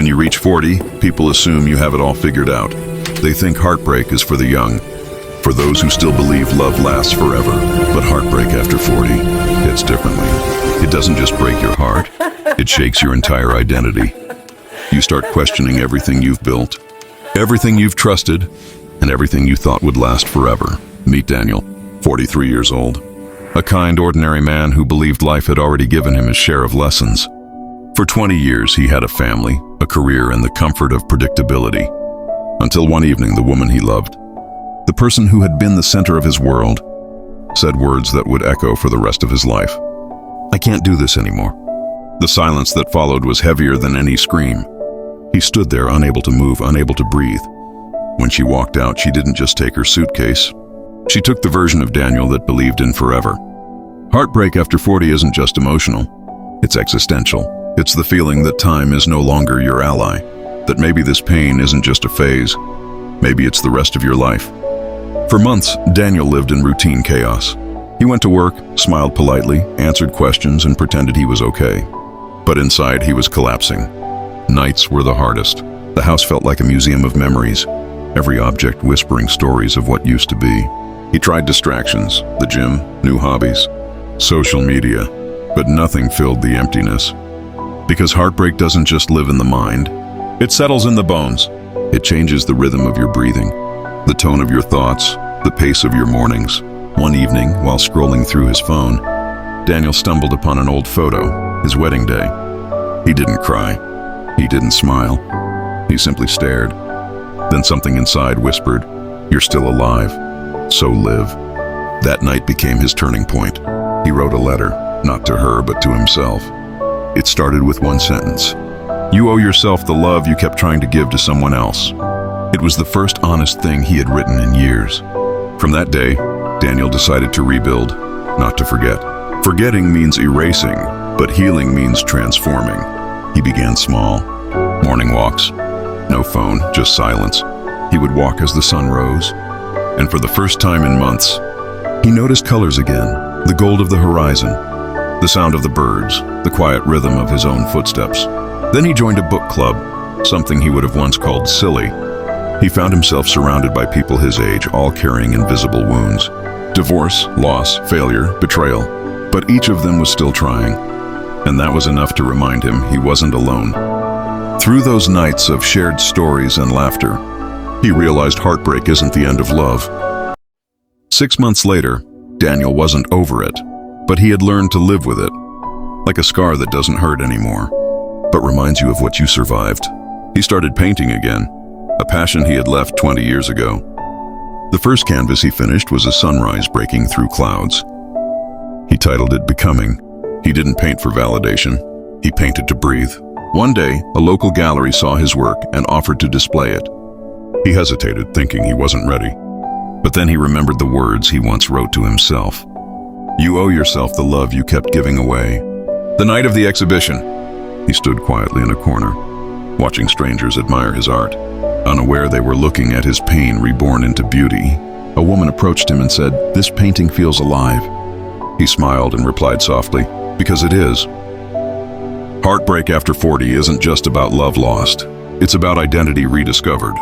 When you reach 40, people assume you have it all figured out. They think heartbreak is for the young, for those who still believe love lasts forever. But heartbreak after 40 hits differently. It doesn't just break your heart, it shakes your entire identity. You start questioning everything you've built, everything you've trusted, and everything you thought would last forever. Meet Daniel, 43 years old. A kind, ordinary man who believed life had already given him his share of lessons. For 20 years, he had a family, a career, and the comfort of predictability. Until one evening, the woman he loved, the person who had been the center of his world, said words that would echo for the rest of his life. "I can't do this anymore." The silence that followed was heavier than any scream. He stood there, unable to move, unable to breathe. When she walked out, she didn't just take her suitcase. She took the version of Daniel that believed in forever. Heartbreak after 40 isn't just emotional, it's existential. It's the feeling that time is no longer your ally, that maybe this pain isn't just a phase, maybe it's the rest of your life. For months, Daniel lived in routine chaos. He went to work, smiled politely, answered questions, and pretended he was okay. But inside, he was collapsing. Nights were the hardest. The house felt like a museum of memories, every object whispering stories of what used to be. He tried distractions, the gym, new hobbies, social media, but nothing filled the emptiness. Because heartbreak doesn't just live in the mind, it settles in the bones. It changes the rhythm of your breathing, the tone of your thoughts, the pace of your mornings. One evening, while scrolling through his phone, Daniel stumbled upon an old photo, his wedding day. He didn't cry. He didn't smile. He simply stared. Then something inside whispered, "You're still alive, so live." That night became his turning point. He wrote a letter, not to her, but to himself. It started with one sentence. "You owe yourself the love you kept trying to give to someone else." It was the first honest thing he had written in years. From that day, Daniel decided to rebuild, not to forget. Forgetting means erasing, but healing means transforming. He began small. Morning walks. No phone, just silence. He would walk as the sun rose. And for the first time in months, he noticed colors again, the gold of the horizon, the sound of the birds, the quiet rhythm of his own footsteps. Then he joined a book club, something he would have once called silly. He found himself surrounded by people his age, all carrying invisible wounds. Divorce, loss, failure, betrayal. But each of them was still trying. And that was enough to remind him he wasn't alone. Through those nights of shared stories and laughter, he realized heartbreak isn't the end of love. 6 months later, Daniel wasn't over it, but he had learned to live with it, like a scar that doesn't hurt anymore, but reminds you of what you survived. He started painting again, a passion he had left 20 years ago. The first canvas he finished was a sunrise breaking through clouds. He titled it Becoming. He didn't paint for validation, he painted to breathe. One day, a local gallery saw his work and offered to display it. He hesitated, thinking he wasn't ready. But then he remembered the words he once wrote to himself. "You owe yourself the love you kept giving away." The night of the exhibition, he stood quietly in a corner, watching strangers admire his art. Unaware they were looking at his pain reborn into beauty, a woman approached him and said, "This painting feels alive." He smiled and replied softly, "Because it is." Heartbreak after 40 isn't just about love lost. It's about identity rediscovered.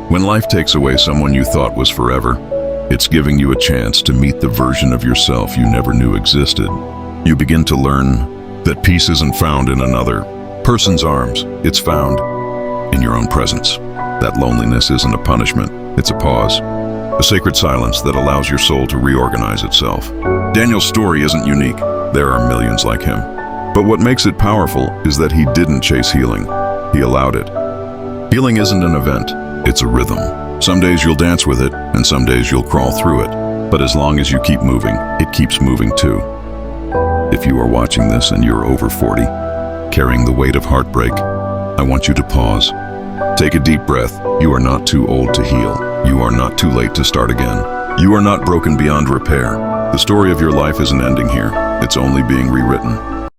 When life takes away someone you thought was forever, it's giving you a chance to meet the version of yourself you never knew existed. You begin to learn that peace isn't found in another person's arms. It's found in your own presence. That loneliness isn't a punishment, it's a pause. A sacred silence that allows your soul to reorganize itself. Daniel's story isn't unique. There are millions like him. But what makes it powerful is that he didn't chase healing. He allowed it. Healing isn't an event, it's a rhythm. Some days you'll dance with it, and some days you'll crawl through it. But as long as you keep moving, it keeps moving too. If you are watching this and you're over 40, carrying the weight of heartbreak, I want you to pause. Take a deep breath. You are not too old to heal. You are not too late to start again. You are not broken beyond repair. The story of your life isn't ending here. It's only being rewritten.